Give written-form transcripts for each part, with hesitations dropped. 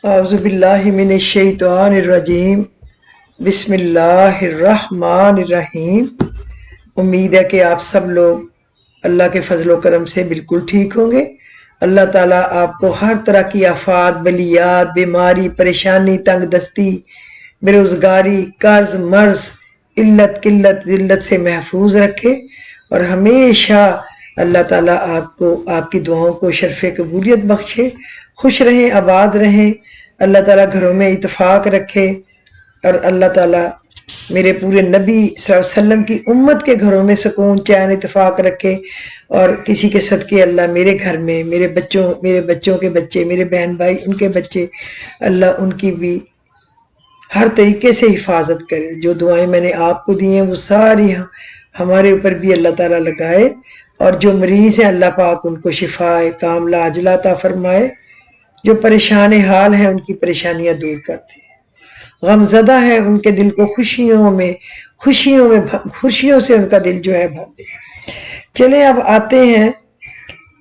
اعوذ باللہ من الشیطان الرجیم بسم اللہ الرحمن الرحیم۔ امید ہے کہ آپ سب لوگ اللہ کے فضل و کرم سے بالکل ٹھیک ہوں گے۔ اللہ تعالیٰ آپ کو ہر طرح کی آفات، بلیات، بیماری، پریشانی، تنگ دستی، بے روزگاری، قرض، مرض، علت، قلت، ذلت سے محفوظ رکھے اور ہمیشہ اللہ تعالیٰ آپ کو آپ کی دعاؤں کو شرف قبولیت بخشے۔ خوش رہیں، آباد رہیں، اللہ تعالیٰ گھروں میں اتفاق رکھے اور اللہ تعالیٰ میرے پورے نبی صلی اللہ علیہ وسلم کی امت کے گھروں میں سکون، چین، اتفاق رکھے اور کسی کے صدقے اللہ میرے گھر میں، میرے بچوں کے بچے، میرے بہن بھائی ان کے بچے، اللہ ان کی بھی ہر طریقے سے حفاظت کرے۔ جو دعائیں میں نے آپ کو دی ہیں وہ ساری ہمارے اوپر بھی اللہ تعالیٰ لگائے، اور جو مریض ہیں اللہ پاک ان کو شفائے کاملہ عاجلہ عطا فرمائے، جو پریشان حال ہیں ان کی پریشانیاں دور کرتے ہیں، غم زدہ ہیں ان کے دل کو خوشیوں سے ان کا دل جو ہے بھر دے۔ چلیں اب آتے ہیں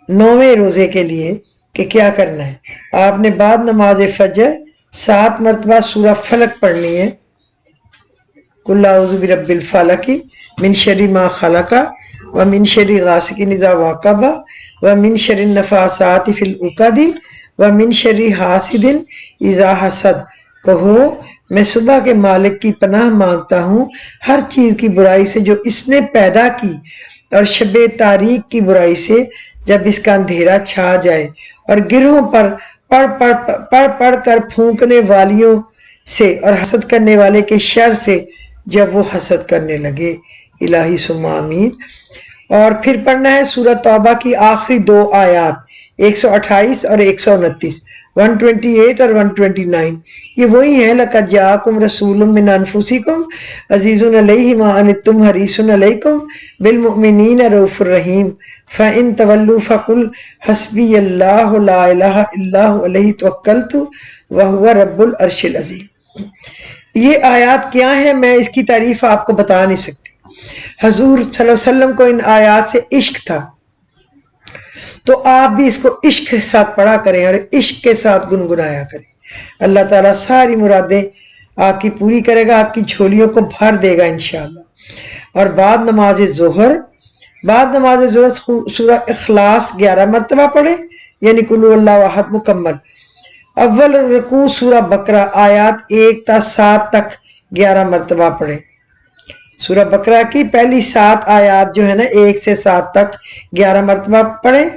9ویں روزے کے لیے کہ کیا کرنا ہے۔ آپ نے بعد نماز فجر 7 مرتبہ سورہ فلق پڑھنی ہے، قل اعوذ برب الفلق من شر ما خلق ومن شر غاسق اذا وقب ومن شر النفاثات فی العقد ومن شر حاسد اذا حسد۔ کہو میں صبح کے مالک کی پناہ مانگتا ہوں ہر چیز کی برائی سے جو اس نے پیدا کی، اور شب تاریک کی برائی سے جب اس کا اندھیرا چھا جائے، اور گروہوں پر پڑھ کر پھونکنے والیوں سے، اور حسد کرنے والے کے شر سے جب وہ حسد کرنے لگے۔ الہی ثم آمین۔ اور پھر پڑھنا ہے سورہ توبہ کی آخری 2 آیات 128 اور 129، 128 اور 129۔ یہ وہی ہیں لَقَدْ جَاءَكُمْ رَسُولٌ مِّنْ أَنفُسِكُمْ عَزِيزٌ عَلَيْهِ مَا عَنِتُّمْ حَرِيصٌ عَلَيْكُمْ بِالْمُؤْمِنِينَ رَءُوفٌ رَحِيمٌ فَإِن تَوَلُّوا فَقُلْ حَسْبِيَ اللَّهُ لَا إِلَٰهَ إِلَّا هُوَ عَلَيْهِ تَوَكَّلْتُ وَهُوَ رَبُّ الْعَرْشِ الْعَظِيمِ۔ یہ آیات کیا ہیں میں اس کی تعریف آپ کو بتا نہیں سکتی۔ حضور صلی اللہ علیہ وسلم کو ان آیات سے عشق تھا، تو آپ بھی اس کو عشق کے ساتھ پڑھا کریں اور عشق کے ساتھ گنگنایا کریں۔ اللہ تعالیٰ ساری مرادیں آپ کی پوری کرے گا، آپ کی جھولیوں کو بھر دے گا انشاءاللہ۔ اور بعد نماز ظہر سورہ اخلاص 11 مرتبہ پڑھیں، یعنی قل اللہ احد مکمل۔ اول رکوع سورہ بقرہ آیات 1 تا 7 تک 11 مرتبہ پڑھیں۔ سورہ بقرہ کی پہلی 7 آیات جو ہے نا 1 سے 7 تک 11 مرتبہ پڑھیں،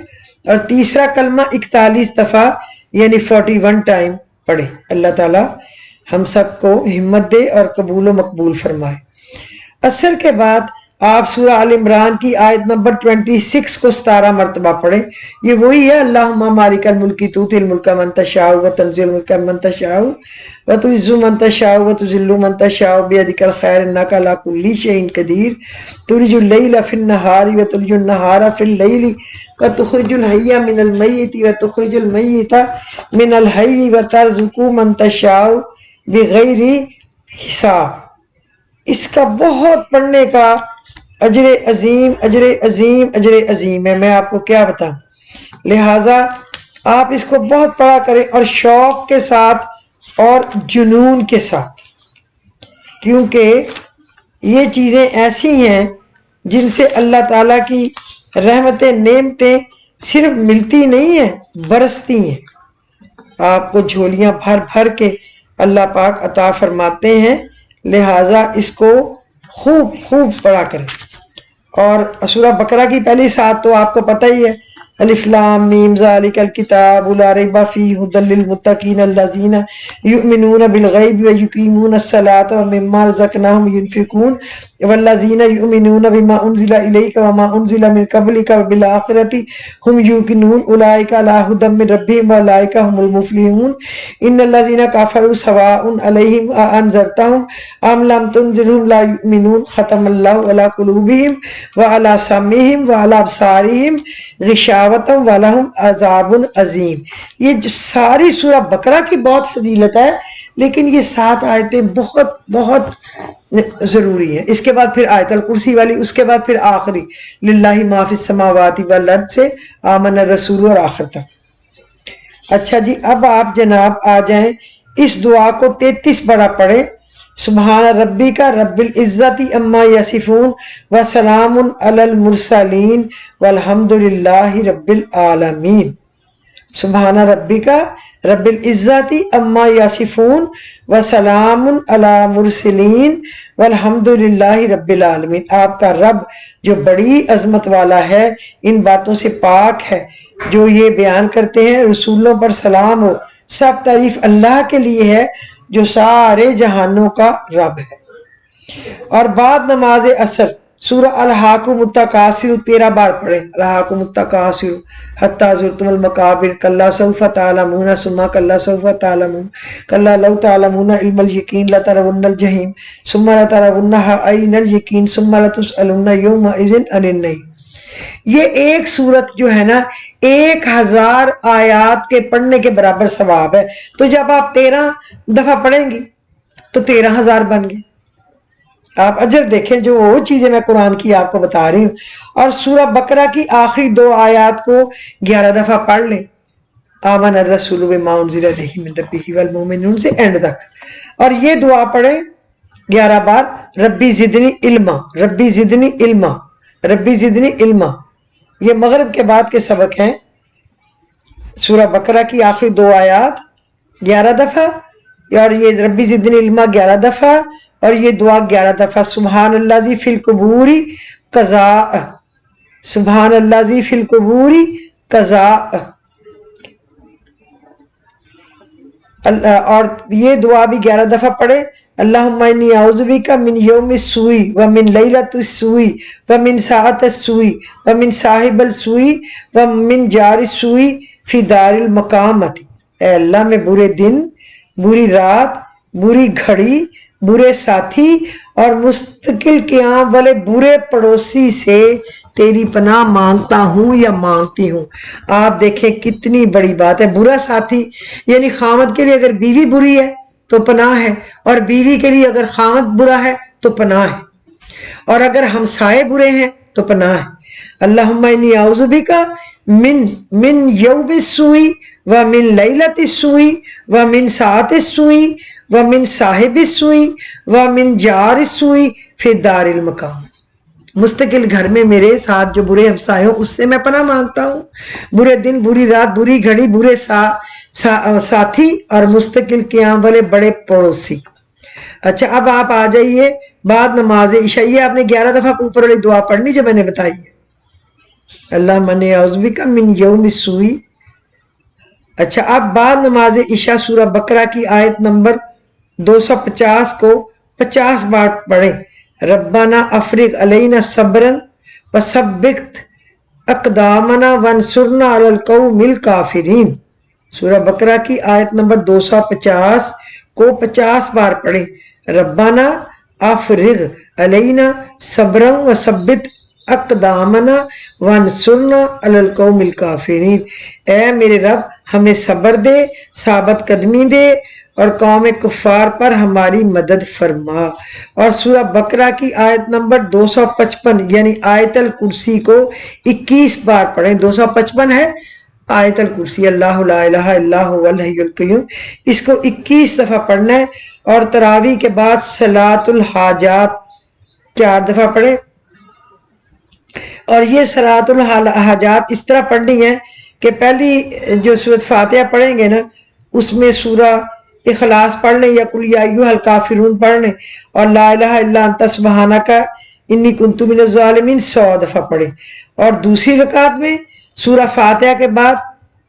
اور تیسرا کلمہ 41 دفعہ یعنی 41 ٹائم پڑھیں۔ اللہ تعالیٰ ہم سب کو ہمت دے اور قبول و مقبول فرمائے۔ عصر کے بعد آپ سورہ آل عمران کی آیت نمبر 26 کو 17 مرتبہ پڑھیں۔ یہ وہی ہے اللہم مالک الملک تؤتی الملک من تشاء وتنزع الملک ممن تشاء وتعز من تشاء وتذل من تشاء بیدک الخیر انک علی کل شیء قدیر تولج اللیل فی النہار وتولج النہار فی اللیل وتخرج الحی من المیت وتخرج المیت من الحی وترزق من تشاء بغیر حساب۔ اس کا بہت پڑھنے کا اجر عظیم اجر عظیم اجر عظیم ہے، میں آپ کو کیا بتاؤں۔ لہٰذا آپ اس کو بہت پڑھا کریں اور شوق کے ساتھ اور جنون کے ساتھ، کیونکہ یہ چیزیں ایسی ہیں جن سے اللہ تعالیٰ کی رحمتیں، نعمتیں صرف ملتی نہیں ہیں، برستی ہیں۔ آپ کو جھولیاں بھر بھر کے اللہ پاک عطا فرماتے ہیں، لہٰذا اس کو خوب خوب پڑھا کریں۔ اور سورہ بقرہ کی پہلی 7 تو آپ کو پتہ ہی ہے، الف لام میم ذالک الکتاب لا ریب فیہ ھدی للمتقین الذین یؤمنون بالغیب ویقیمون الصلاۃ ومما رزقناہم ینفقون والذین یؤمنون بما انزل الیک وما انزل من قبلک وبالآخرۃ ھم یوقنون اولئک علی ھدی من ربہم واولئک ھم المفلحون ان الذین کفروا سواء علیہم اانذرتہم ام لم تنذرہم لا یؤمنون ختم اللہ علی قلوبہم وعلی سمعہم وعلی ابصارہم غشاوتم وَلَهُمْ عذاب عظیم۔ یہ جو ساری سورہ بقرہ کی بہت فضیلت ہے، لیکن یہ 7 آیتیں بہت بہت ضروری ہیں۔ اس کے بعد پھر آیت الکرسی والی، اس کے بعد پھر آخری للہ ما فی السماوات والارض سے آمن الرسول اور آخر تک۔ اچھا جی، اب آپ جناب آ جائیں اس دعا کو 33 بڑا پڑھیں. سبحان ربی کا رب العزت اما یصفون وسلام علی المرسلین والحمد للہ رب العالمین. سبحان ربی کا رب العزت اما یصفون وسلام علی المرسلین والحمد للہ رب العالمین. آپ کا رب جو بڑی عظمت والا ہے، ان باتوں سے پاک ہے جو یہ بیان کرتے ہیں، رسولوں پر سلام ہو، سب تعریف اللہ کے لیے ہے جو سارے جہانوں کا رب ہے. اور بعد نماز عصر سورہ الحاکم التکاثر 13 بار پڑھیں. الحاکم التکاثر حتی زرتم المقابر کلا سوف تعلمون ثم کلا سوف تعلمون کلا لو تعلمون علم الیقین لترون الجحیم ثم لترونها عین الیقین ثم لتسألن یومئذ عن النعیم. یہ ایک سورت جو ہے نا 1000 آیات کے پڑھنے کے برابر ثواب ہے. تو جب آپ 13 دفعہ پڑھیں گی تو 13,000 بن گئے. آپ اجر دیکھیں، جو وہ چیزیں میں قرآن کی آپ کو بتا رہی ہوں. اور سورہ بقرہ کی آخری 2 آیات کو 11 دفعہ پڑھ لیں، آمن الرسول بما انزل الیہ من ربہ والمؤمنون سے اینڈ تک. اور یہ دعا پڑھیں 11 بار، ربی زدنی علما، ربی زدنی علما، ربی زدنی علما. یہ مغرب کے بعد کے سبق ہیں. سورہ بقرہ کی آخری 2 آیات 11 دفعہ، اور یہ ربی زدنی علما 11 دفعہ، اور یہ دعا 11 دفعہ. سبحان اللہ زی فی القبور قضاء، سبحان اللہ زی فی القبور قضاء. اور یہ دعا بھی 11 دفعہ پڑھے. اللہم انی اعوذ بک من یوم السوء ومن لیلۃ السوء ومن ساعۃ السوء ومن صاحب السوء ومن جار السوء فی دار المقامۃ. اے اللہ، میں برے دن، بری رات، بری گھڑی، برے ساتھی اور مستقل قیام والے برے پڑوسی سے تیری پناہ مانگتا ہوں یا مانگتی ہوں. آپ دیکھیں کتنی بڑی بات ہے. برا ساتھی یعنی خامد کے لیے اگر بیوی بری ہے تو پناہ ہے، اور بیوی کے لیے اگر خامد برا ہے تو پناہ ہے، اور اگر ہمسائے برے ہیں تو پناہ ہے. اللہم انی اعوذ بک من یوم السوء ومن لیلۃ السوء ومن ساعۃ السوء ومن صاحب السوء ومن جار السوء فی دار المقام. مستقل گھر میں میرے ساتھ جو برے ہمسائے ہوں اس سے میں پناہ مانگتا ہوں. برے دن، بری رات، بری گھڑی، برے ساتھی اور مستقل قیام والے بڑے پڑوسی. اچھا، اب آپ آ جائیے بعد نماز عشاء. یہ آپ نے 11 دفعہ اوپر والی دعا پڑھنی جو میں نے بتائی ہے. اللہم انی اعوذ بک من یوم السوء. اچھا، اب بعد نماز عشاء سورہ بقرہ کی آیت نمبر 250 کو 50 بار پڑھیں. ربنا افرغ علینا صبرا وثبت اقدامنا وانصرنا علی القوم الکافرین. سورہ بقرہ کی آیت نمبر 250 کو 50 بار پڑھیں. ربنا افرغ علینا صبرا وثبت اقدامنا وانصرنا علی القوم الکافرین. اے میرے رب، ہمیں صبر دے، ثابت قدمی دے، اور قوم کفار پر ہماری مدد فرما. اور سورہ بقرہ کی آیت نمبر 255 یعنی آیت الکرسی کو 21 بار پڑھیں. 255 ہے آیت الکرسی، اللہ لا الہ الا هو الحی القیوم. اس کو 21 دفعہ پڑھنا ہے. اور تراویح کے بعد صلاۃ الحاجات 4 دفعہ پڑھیں. اور یہ صلاۃ الحاجات اس طرح پڑھنی ہے کہ پہلی جو سورۃ فاتحہ پڑھیں گے نا اس میں سورہ اخلاص پڑھ لیں یا قل یا ایھا الکافرون پڑھ لیں، اور لا الہ الا انت سبحانک انی کنت من الظالمین 100 دفعہ پڑھیں. اور دوسری رکعت میں سورہ فاتحہ کے بعد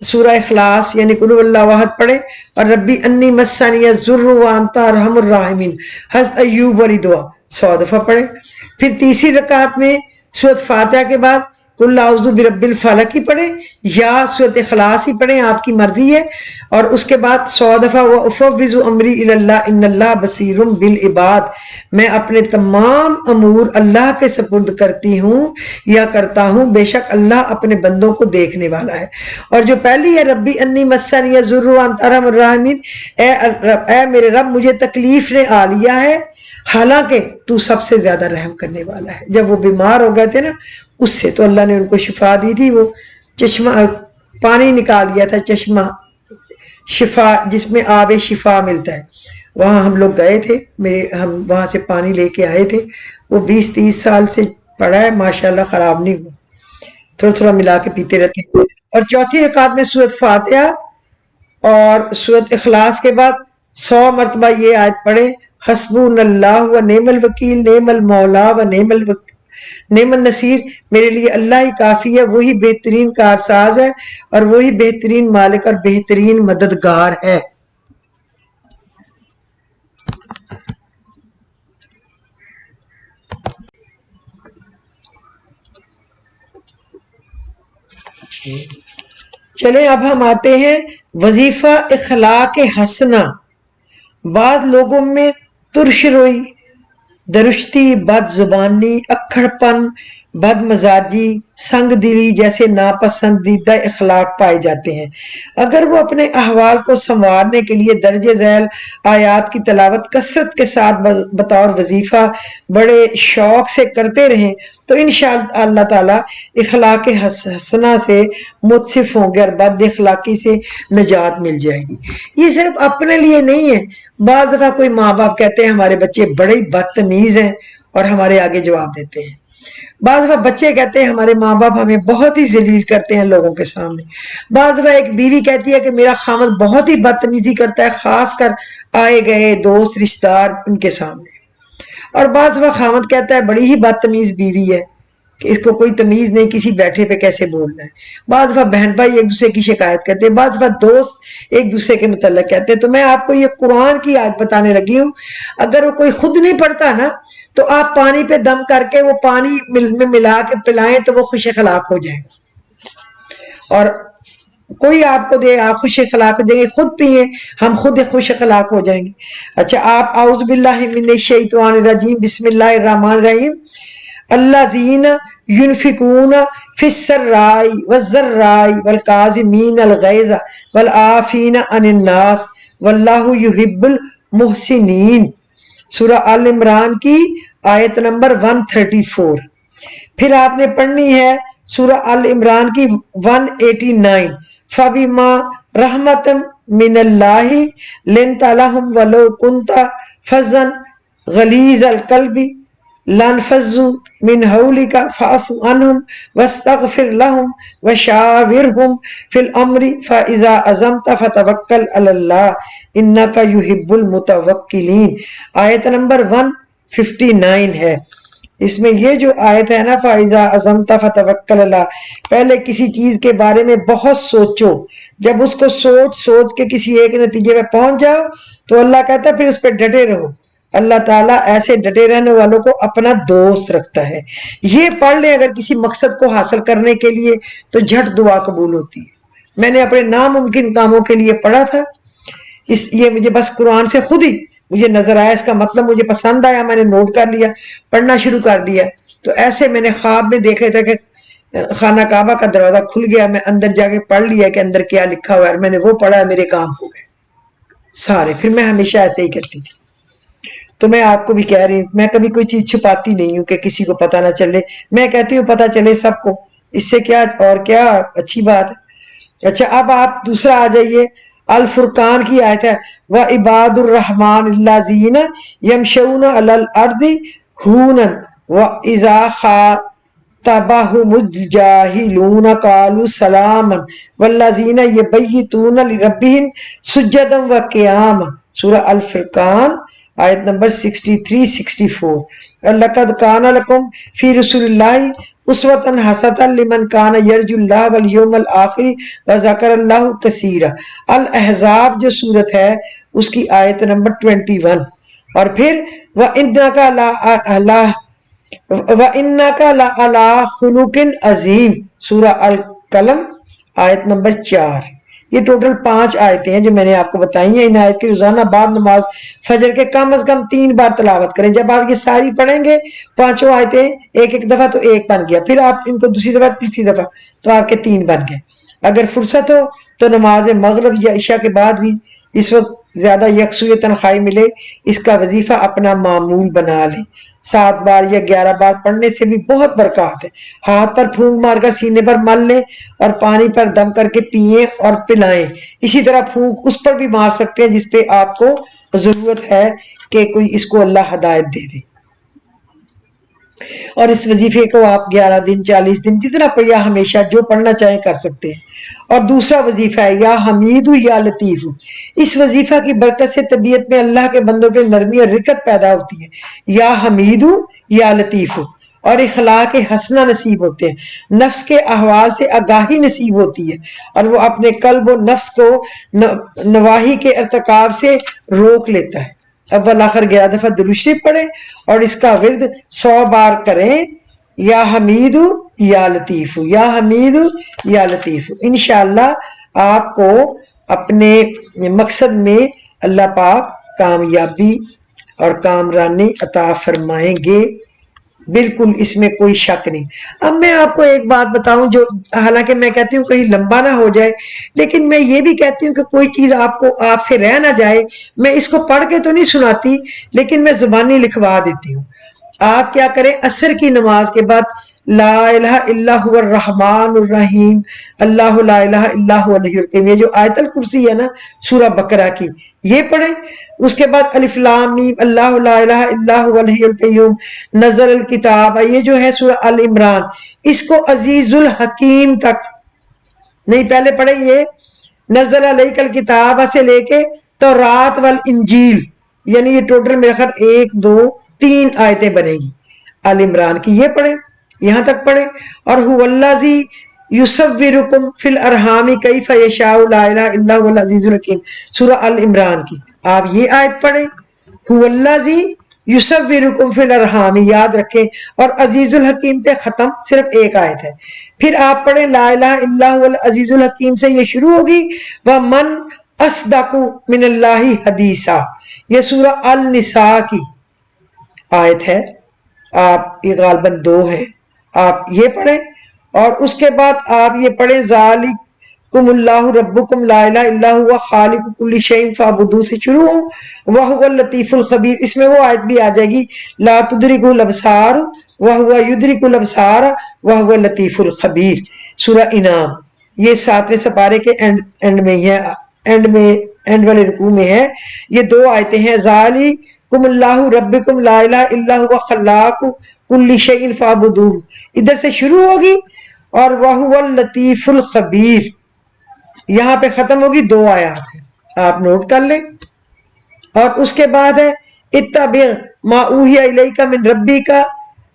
سورہ اخلاص یعنی قل هو اللہ احد پڑھیں، اور ربی انی مسنی الضر وانت ارحم الراحمین حضرت ایوب والی دعا 100 دفعہ پڑھیں. پھر تیسری رکعت میں سورۃ فاتحہ کے بعد قل اعوذ برب الفلق ہی پڑھیں یا سورۃ اخلاص ہی پڑھیں، آپ کی مرضی ہے. اور اس کے بعد 100 دفعہ وَأُفَوِّضُ أَمْرِي إِلَى اللَّهِ إِنَّ اللَّهَ بَصِيرٌ بِالْعِبَادِ. میں اپنے تمام امور اللہ کے سپرد کرتی ہوں یا کرتا ہوں، بے شک اللہ اپنے بندوں کو دیکھنے والا ہے. اور جو پہلی ہے ربی انی مسنی الضر وانت ارحم الراحمین، اے میرے رب مجھے تکلیف نے آ لیا ہے حالانکہ تو سب سے زیادہ رحم کرنے والا ہے. جب وہ بیمار ہو گئے تھے نا اس سے تو اللہ نے ان کو شفا دی تھی، وہ چشمہ پانی نکال دیا تھا چشمہ شفا، جس میں آب شفا ملتا ہے، وہاں ہم لوگ گئے تھے، ہم وہاں سے پانی لے کے آئے تھے، وہ 20-30 سال سے پڑا ہے، ماشاءاللہ خراب نہیں ہوا، تھوڑا تھوڑا ملا کے پیتے رہتے ہیں۔ اور چوتھی رکعت میں سورۃ فاتحہ اور سورۃ اخلاص کے بعد 100 مرتبہ یہ آیت پڑھے، حسبون اللہ و نعم الوکیل، نعم المولا و نعم النصیر، میرے لیے اللہ ہی کافی ہے، وہی بہترین کارساز ہے اور وہی بہترین مالک اور بہترین مددگار ہے۔ چلیں اب ہم آتے ہیں وظیفہ اخلاق حسنہ۔ بعض لوگوں میں ترش روئی، درشتی، بد زبانی، اکھڑ پن، بد مزاجی، سنگ دلی جیسے ناپسندیدہ اخلاق پائے جاتے ہیں۔ اگر وہ اپنے احوال کو سنوارنے کے لیے درج ذیل آیات کی تلاوت کثرت کے ساتھ بطور وظیفہ بڑے شوق سے کرتے رہیں تو انشاءاللہ اللہ تعالیٰ اخلاق حسنہ سے متصف ہوں گے اور بد اخلاقی سے نجات مل جائے گی۔ یہ صرف اپنے لیے نہیں ہے، بعض دفعہ کوئی ماں باپ کہتے ہیں ہمارے بچے بڑے بدتمیز ہیں اور ہمارے آگے جواب دیتے ہیں، بعض دفعہ بچے کہتے ہیں ہمارے ماں باپ ہمیں بہت ہی ذلیل کرتے ہیں لوگوں کے سامنے، بعض دفعہ ایک بیوی کہتی ہے کہ میرا خامد بہت ہی بدتمیزی کرتا ہے خاص کر آئے گئے دوست رشتہ دار ان کے سامنے، اور بعض دفعہ خامد کہتا ہے بڑی ہی بدتمیز بیوی ہے کہ اس کو کوئی تمیز نہیں، کسی بیٹھے پہ کیسے بولنا ہے، بعض دفعہ بہن بھائی ایک دوسرے کی شکایت کرتے ہیں، بعض دفعہ دوست ایک دوسرے کے متعلق کہتے ہیں۔ تو میں آپ کو یہ قرآن کی آیت بتانے لگی ہوں، اگر وہ کوئی خود نہیں پڑھتا نا تو آپ پانی پہ دم کر کے وہ پانی میں ملا کے پلائیں تو وہ خوش اخلاق ہو جائے گا، اور کوئی آپ کو دے آپ خوش اخلاق ہو جائیں گے، خود پیئیں ہم خود خوش اخلاق ہو جائیں گے۔ اچھا، آپ اعوذ باللہ من الشیطان الرجیم، بسم اللہ الرحمن الرحیم، الذین ینفقون فی السراء والضراء والکاظمین الغیظ والعافین عن الناس واللہ یحب المحسنین، سورہ آل عمران کی آیت نمبر 134۔ پھر آپ نے پڑھنی ہے سورہ آل عمران کی 189، فَبِمَا رَحْمَةٍ مِّنَ اللَّهِ لِنْتَ لَهُمْ وَلَوْ كُنْتَ فَظًّا غَلِيظَ الْقَلْبِ لَانفَضُّوا مِنْ حَوْلِكَ فَاعْفُ عَنْهُمْ وَاسْتَغْفِرْ لَهُمْ وَشَاوِرْهُمْ فِي الْأَمْرِ فَإِذَا عَزَمْتَ فَتَوَكَّلْ عَلَى اللَّهِ إِنَّكَ يُحِبُّ الْمُتَوَكِّلِينَ، آیت نمبر 159 ہے۔ اس میں یہ جو آیت ہے نا، فَإِذَا عَزَمْتَ فَتَوَكَّلْ عَلَى، پہلے کسی چیز کے بارے میں بہت سوچو، جب اس کو سوچ کے کسی ایک نتیجے میں پہنچ جاؤ تو اللہ کہتا ہے پھر اس پہ ڈٹے رہو۔ اللہ تعالیٰ ایسے ڈٹے رہنے والوں کو اپنا دوست رکھتا ہے۔ یہ پڑھ لیں اگر کسی مقصد کو حاصل کرنے کے لیے تو جھٹ دعا قبول ہوتی ہے۔ میں نے اپنے ناممکن کاموں کے لیے پڑھا تھا، یہ مجھے بس قرآن سے خود ہی مجھے نظر آیا، اس کا مطلب مجھے پسند آیا، میں نے نوٹ کر لیا، پڑھنا شروع کر دیا، تو ایسے میں نے خواب میں دیکھ رہا تھا کہ خانہ کعبہ کا دروازہ کھل گیا، میں اندر جا کے پڑھ لیا کہ اندر کیا لکھا ہوا ہے، اور میں نے وہ پڑھا، میرے کام ہو گئے سارے۔ پھر میں ہمیشہ ایسے ہی کرتی تھی۔ تو میں آپ کو بھی کہہ رہی ہوں، میں کبھی کوئی چیز چھپاتی نہیں ہوں کہ کسی کو پتہ نہ چلے، میں کہتی ہوں پتہ چلے سب کو، اس سے کیا اور کیا اچھی بات ہے۔ اچھا، اب آپ دوسرا آ جائیے، الفرقان کی آیت ہے، وَعِبَادُ الرَّحْمَنِ الَّذِينَ يَمْشُونَ عَلَى الْأَرْضِ هَوْنًا وَإِذَا خَاطَبَهُمُ الْجَاهِلُونَ قَالُوا سَلَامًا وَالَّذِينَ يَبِيتُونَ لِرَبِّهِمْ سُجَّدًا وَقِيَامًا، سورہ الفرقان آیت نمبر 63-64۔ لَقَدْ كَانَ لَكُمْ فِي رَسُولِ اللَّهِ اسوۃ حسنۃ لمن کان یرجو اللہ والیوم الآخر وذکر اللہ کثیرا، الاحزاب جو صورت ہے اس کی آیت نمبر 21۔ اور پھر وَإِنَّكَ لَعَلَىٰ خُلُقٍ عَظِيمٍ، سورہ القلم آیت نمبر 4۔ یہ ٹوٹل 5 آیتیں ہیں جو میں نے آپ کو بتائی ہیں۔ ان آیت کی روزانہ بعد نماز فجر کے کم از کم 3 بار تلاوت کریں۔ جب آپ یہ ساری پڑھیں گے 5 آیتیں ایک دفعہ تو 1 بن گیا، پھر آپ ان کو دوسری دفعہ تیسری دفعہ تو آپ کے 3 بن گئے۔ اگر فرصت ہو تو نماز مغرب یا عشاء کے بعد بھی اس وقت زیادہ یکسوئی تنخواہ ملے، اس کا وظیفہ اپنا معمول بنا لیں۔ 7 بار یا 11 بار پڑھنے سے بھی بہت برکات ہے۔ ہاتھ پر پھونک مار کر سینے پر مل لیں اور پانی پر دم کر کے پئیں اور پلائیں۔ اسی طرح پھونک اس پر بھی مار سکتے ہیں جس پہ آپ کو ضرورت ہے کہ کوئی اس کو اللہ ہدایت دے دے۔ اور اس وظیفے کو آپ 11 دن 40 دن جتنا یا ہمیشہ جو پڑھنا چاہیں کر سکتے ہیں۔ اور دوسرا وظیفہ ہے یا حمید یا لطیف۔ اس وظیفہ کی برکت سے طبیعت میں اللہ کے بندوں کے نرمی اور رقت پیدا ہوتی ہے۔ یا حمید یا لطیف، اور اخلاق حسنہ نصیب ہوتے ہیں، نفس کے احوال سے آگاہی نصیب ہوتی ہے، اور وہ اپنے قلب و نفس کو نواہی کے ارتکاب سے روک لیتا ہے۔ اول آخر 11 دفعہ درود شریف پڑھیں اور اس کا ورد 100 بار کریں، یا حمید یا لطیف، یا حمید یا لطیف۔ انشاءاللہ آپ کو اپنے مقصد میں اللہ پاک کامیابی اور کامرانی عطا فرمائیں گے، بالکل اس میں کوئی شک نہیں۔ اب میں آپ کو ایک بات بتاؤں جو حالانکہ میں کہتی ہوں کہیں لمبا نہ ہو جائے، لیکن میں یہ بھی کہتی ہوں کہ کوئی چیز آپ سے رہ نہ جائے، میں اس کو پڑھ کے تو نہیں سناتی لیکن میں زبانی لکھوا دیتی ہوں۔ آپ کیا کریں، عصر کی نماز کے بعد لا الہ الا هو الرحمن الرحیم اللہ لا الہ الا هو الحی القیوم، یہ جو آیت الکرسی ہے نا سورہ بقرہ کی، یہ پڑھیں۔ اس کے بعد الف لام میم اللہ لا الہ الا هو الحی القیوم نزل الکتاب، یہ جو ہے سورہ ال عمران، اس کو عزیز الحکیم تک نہیں پہلے پڑھیں، یہ نزل علیک الکتاب سے لے کے تورات والانجیل، یعنی یہ ٹوٹل میرے خیال 1 2 3 آیتیں بنے گی ال عمران کی، یہ پڑھیں، یہاں تک پڑھیں۔ اور هو الذی یصورکم فی الارحام کیف یشاء لا الہ الا هو العزیز الحکیم سورہ ال عمران کی، آپ یہ آیت پڑھیں۔ هو الذی یصورکم فی الارحام یاد رکھیں، اور عزیز الحکیم پہ ختم صرف ایک آیت ہے۔ پھر آپ پڑھیں لا الہ الا هو العزیز الحکیم سے یہ شروع ہوگی، وَمَنْ أَصْدَقُ مِنَ اللَّهِ حَدِيثًا، یہ سورہ النساء کی آیت ہے، آپ یہ غالباً 2 ہے، آپ یہ پڑھیں۔ اور اس کے بعد آپ یہ پڑھیں ذالکم اللہ ربکم لا الہ الا هو خالق کل شیء فاعبدوہ سے شروع ہوں، وہو اللطیف الخبیر، اس میں وہ آیت بھی آ جائے گی لا تدرکہ الابصار وہو یدرک الابصار وہو اللطیف الخبیر سورہ انعام، یہ 7ویں سپارے کے اینڈ میں ہی ہے، اینڈ والے رکوع میں ہے، یہ 2 آیتیں ہیں۔ ذالکم اللہ ربکم لا الہ الا هو خلاق کل شیء فاعبدوہ، ادھر سے شروع ہوگی، اور وَهُوَ اللطیف الخبیر یہاں پہ ختم ہوگی، 2 آیات ہیں، آپ نوٹ کر لیں۔ اور اس کے بعد ہے اتبع ما اوحی الیک من ربک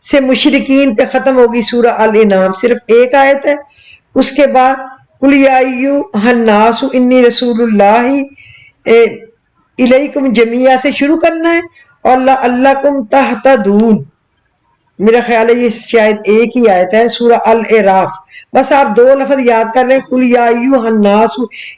سے مشرکین پہ ختم ہوگی سورہ الانعام، صرف 1 آیت ہے۔ اس کے بعد قل یا ایھا الناس انی رسول اللہ الیکم جمیعا سے شروع کرنا ہے، اور لعلکم تہتدون، میرا خیال ہے یہ شاید ایک ہی آیت ہے سورہ الاعراف، بس آپ 2 لفظ یاد کر لیں، قل یا ایھا الناس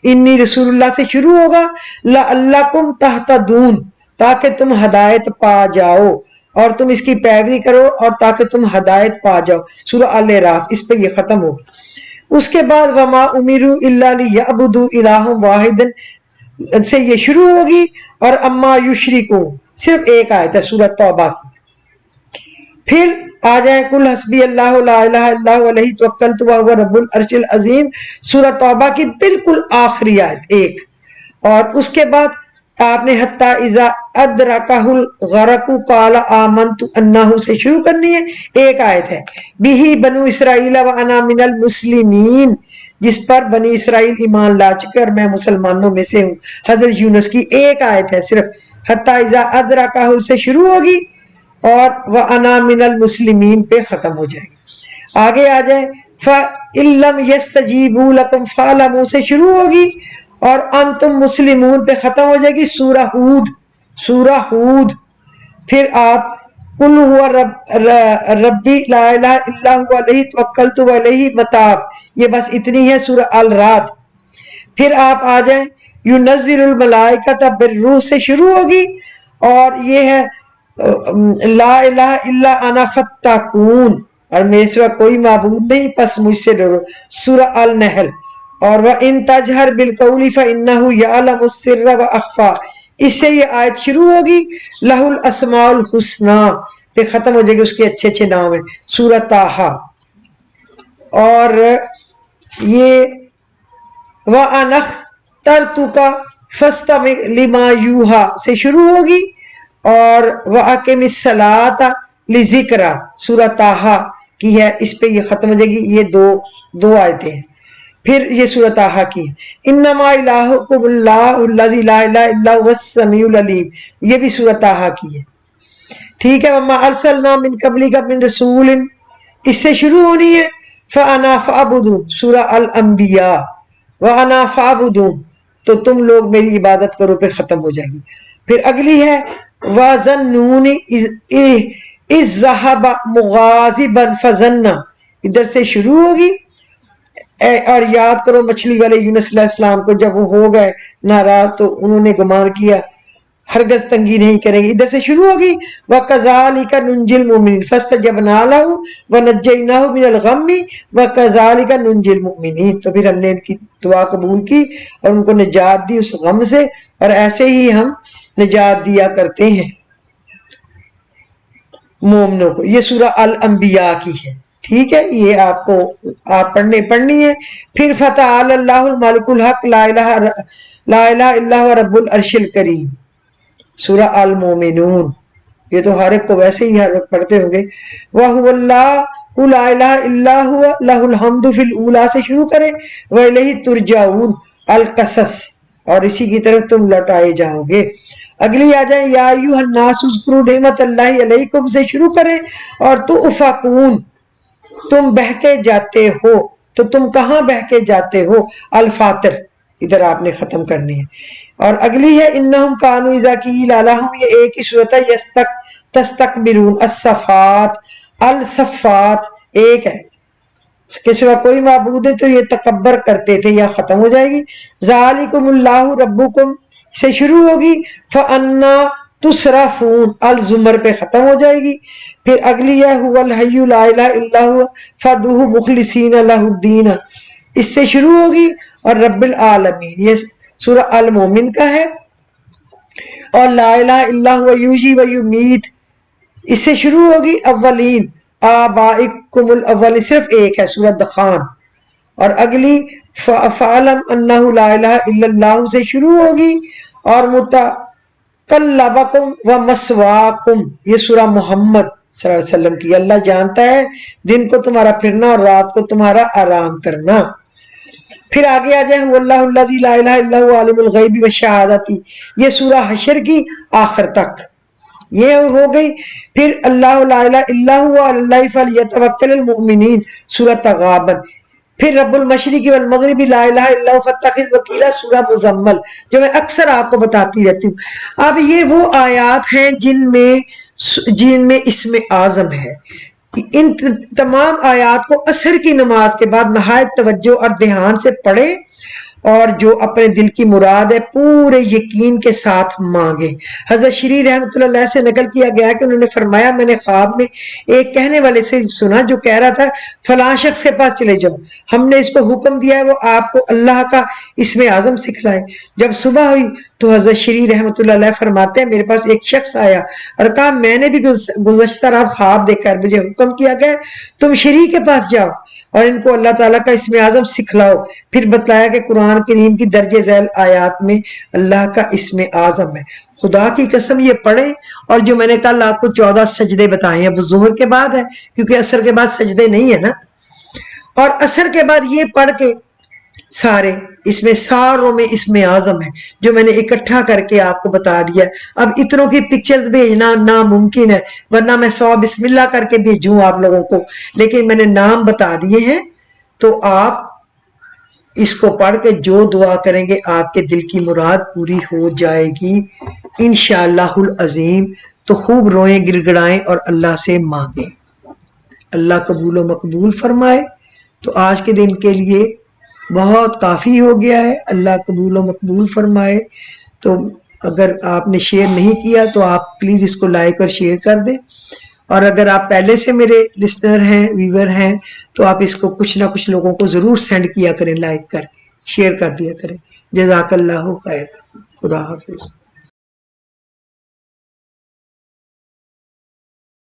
انی رسول اللہ سے شروع ہوگا، لعلکم تہتدون تاکہ تم ہدایت پا جاؤ، اور تم اس کی پیروی کرو اور تاکہ تم ہدایت پا جاؤ سورہ الاعراف، اس پہ یہ ختم ہوگی۔ اس کے بعد وما امروا الا لیعبدوا الہا واحدا سے یہ شروع ہوگی، اور اما یشرکون صرف 1 آیت ہے سورہ توبہ کی۔ پھر آ جائیں کل حسبی اللہ لا الہ الا هو علیہ توکلت وہو رب العرش العظیم سورہ توبہ کی بالکل آخری آیت 1، اور اس کے بعد آپ نے حتی اذا ادرکہ الغرق قال آمنت انہ سے شروع کرنی ہے، 1 آیت ہے۔ بہ بنو اسرائیل وانا من المسلمین، جس پر بنی اسرائیل ایمان لا چکے اور میں مسلمانوں میں سے ہوں، حضرت یونس کی 1 آیت ہے صرف، حتی اذا ادرکہ سے شروع ہوگی اور وَأَنَا مِنَ الْمُسْلِمِينَ پہ ختم ہو جائے گی۔ آگے آ جائیں فَإِن لَّمْ يَسْتَجِيبُوا لَكُمْ فَاعْلَمُوا سے شروع ہوگی، اور أَنْتُمْ مُسْلِمُونَ پہ ختم ہو جائے گی سورہ ہود۔ پھر آپ قُلْ هُوَ رَبِّي لَا إِلَٰهَ إِلَّا هُوَ عَلَيْهِ تَوَكَّلْتُ وَإِلَيْهِ مَتَابِ، یہ بس اتنی ہے سورہ الرعد۔ پھر آپ آ جائیں يُنَزِّلُ الْمَلَائِكَةَ بِالرُّوحِ سے شروع ہوگی، اور یہ ہے لا الہ الا انا فاتقون، اور میرے سوا کوئی معبود نہیں پس مجھ سے ڈرو سورہ النحل۔ اور وَإِن تَجْهَرْ بِالْقَوْلِ فَإِنَّهُ يَعْلَمُ السِّرَّ وَأَخْفَى، اس سے یہ آیت شروع ہوگی لَهُ الْأَسْمَاءُ الْحُسْنَى پہ ختم ہو جائے گی، اس کے اچھے اچھے نام ہیں سورہ طٰہٰ. اور یہ وَأَنَا اخْتَرْتُكَ فَاسْتَمِعْ لِمَا يُوحَىٰ سے شروع ہوگی، اور وَأَقِمِ الصَّلَاةَ لِذِكْرِي سورہ طٰہٰ کی ہے، اس پہ یہ ختم ہو جائے گی. یہ دو آیتیں ہیں. پھر یہ سورہ طٰہٰ کی ہے انما الہکم اللہ الذی لا الہ الا هو السمیع العلیم، یہ بھی سورہ طٰہٰ کی ہے. ٹھیک ہے. وما ارسلنا من قبلک من رسول، اس سے شروع ہونی ہے. فانا فاعبدون سورہ الانبیاء، وانا فاعبدون تو تم لوگ میری عبادت کرو پہ ختم ہو جائے گی. پھر اگلی ہے وَظَنُّونِ اِذْ ذَهَبَ مُغَاضِبًا فَظَنَّ، ادھر سے شروع ہوگی. اور یاد کرو مچھلی والے یونس علیہ السلام کو، جب وہ ہو گئے ناراض تو انہوں نے گمان کیا ہرگز تنگی نہیں کریں گے. ادھر سے شروع ہوگی وَكَذَلِكَ نُنْجِي الْمُؤْمِنِينَ فَاسْتَجَبْنَا لَهُ وَنَجَّيْنَاهُ مِنَ الْغَمِّ وَكَذَلِكَ نُنْجِي الْمُؤْمِنِينَ. تو پھر ہم نے ان کی دعا قبول کی اور ان کو نجات دی اس غم سے، اور ایسے ہی ہم نجات دیا کرتے ہیں مومنوں کو. یہ سورہ الانبیاء کی ہے. ٹھیک ہے. یہ آپ کو پڑھنی ہے. پھر فَتَعَالَى اللَّهُ الْمَلِكُ الْحَقُّ لَا الہ الا هو رب العرش الکریم سورہ المومنون. یہ تو ہر ایک کو ویسے ہی ہر وقت پڑھتے ہوں گے. وَهُوَ اللَّهُ لَا الہ الا هو لَهُ الْحَمْدُ فِي الْأُولَىٰ سے شروع کریں. وَإِلَيْهِ تُرْجَعُونَ القصص، اور اسی کی طرف تم لوٹائے جاؤ گے. اگلی آ جائیں یا ایھا الناس اذکروا نعمت اللہ علیکم سے شروع کریں. اور تؤفکون تم بہکے جاتے ہو. تو تم کہاں بہکے جاتے ہو؟ الفاطر ادھر آپ نے ختم کرنی ہے. اور اگلی ہے انہم کانوا اذا قیل لہم، یہ ایک ہی صورت ہے. تستکبرون الصفات الصفات ایک ہے، اس کے سوا کوئی معبود ہے تو یہ تکبر کرتے تھے. یا ختم ہو جائے گی. ذالکم اللہ ربکم سے شروع ہوگی. فَأَنَّا تُصْرَفُونَ الزمر پہ ختم ہو جائے گی. پھر اگلی ہے هُوَ الْحَيُّ لَا إِلَٰهَ إِلَّا هُوَ فَادْعُوهُ مُخْلِصِينَ لَهُ الدِّينَ اس سے شروع ہوگی. اور رب العالمین یہ سورہ المومن کا ہے. اور لا الہ الا هو یحیی و یمیت اس سے شروع ہوگی. اولین آبائکم الاولین صرف ایک ہے سورہ دخان. اور اگلی فَعَلَمْ أَنَّهُ لَا إِلَٰهَ إِلَّا اللَّهُ سے شروع ہوگی. اور مُتَقَلَّبَكُمْ وَمَثْوَاكُمْ یہ سورہ محمد صلی اللہ علیہ وسلم کی. اللہ جانتا ہے دن کو تمہارا پھرنا اور رات کو تمہارا آرام کرنا. پھر آگے آ جائیں وَاللَّهُ الَّذِي لَا إِلَٰهَ إِلَّا هُوَ عَالِمُ الْغَيْبِ وَالشَّهَادَةِ یہ سورہ حشر کی آخر تک یہ ہو گئی. پھر اللہ لا الہ الا هو علی اللہ فلیتوکل المؤمنین سورہ تغابن. پھر رب المشرق والمغرب لا الہ الا هو فاتخذ وکیلا سورہ مزمل جو میں اکثر آپ کو بتاتی رہتی ہوں. اب یہ وہ آیات ہیں جن میں اسم اعظم ہے. ان تمام آیات کو عصر کی نماز کے بعد نہایت توجہ اور دھیان سے پڑھیں، اور جو اپنے دل کی مراد ہے پورے یقین کے ساتھ مانگے. حضرت شری رحمۃ اللہ علیہ سے نقل کیا گیا کہ انہوں نے فرمایا میں نے خواب میں ایک کہنے والے سے سنا جو کہہ رہا تھا فلاں شخص کے پاس چلے جاؤ، ہم نے اس کو حکم دیا ہے وہ آپ کو اللہ کا اسم اعظم سکھلائے. جب صبح ہوئی تو حضرت شری رحمۃ اللہ علیہ فرماتے ہیں میرے پاس ایک شخص آیا اور کہا میں نے بھی گزشتہ رات خواب دیکھ کر مجھے حکم کیا گیا تم شری کے پاس جاؤ اور ان کو اللہ تعالیٰ کا اسم اعظم سکھلاؤ. پھر بتلایا کہ قرآن کریم کی درج ذیل آیات میں اللہ کا اسم اعظم ہے. خدا کی قسم یہ پڑھیں. اور جو میں نے کل آپ کو 14 سجدے بتائے ہیں وہ ظہر کے بعد ہے کیونکہ عصر کے بعد سجدے نہیں ہے نا. اور عصر کے بعد یہ پڑھ کے سارے ساروں میں اسم اعظم ہے جو میں نے اکٹھا کر کے آپ کو بتا دیا. اب اتنوں کی پکچرز بھیجنا ناممکن ہے ورنہ میں 100 بسم اللہ کر کے بھیجوں آپ لوگوں کو، لیکن میں نے نام بتا دیے ہیں. تو آپ اس کو پڑھ کے جو دعا کریں گے آپ کے دل کی مراد پوری ہو جائے گی انشاءاللہ العظیم. تو خوب روئیں گڑ گڑائیں اور اللہ سے مانگیں. اللہ قبول و مقبول فرمائے. تو آج کے دن کے لیے بہت کافی ہو گیا ہے. اللہ قبول و مقبول فرمائے. تو اگر آپ نے شیئر نہیں کیا تو آپ پلیز اس کو لائک اور شیئر کر دیں. اور اگر آپ پہلے سے میرے لسنر ہیں ویور ہیں تو آپ اس کو کچھ نہ کچھ لوگوں کو ضرور سینڈ کیا کریں، لائک کر کے شیئر کر دیا کریں. جزاک اللہ خیر. خدا حافظ.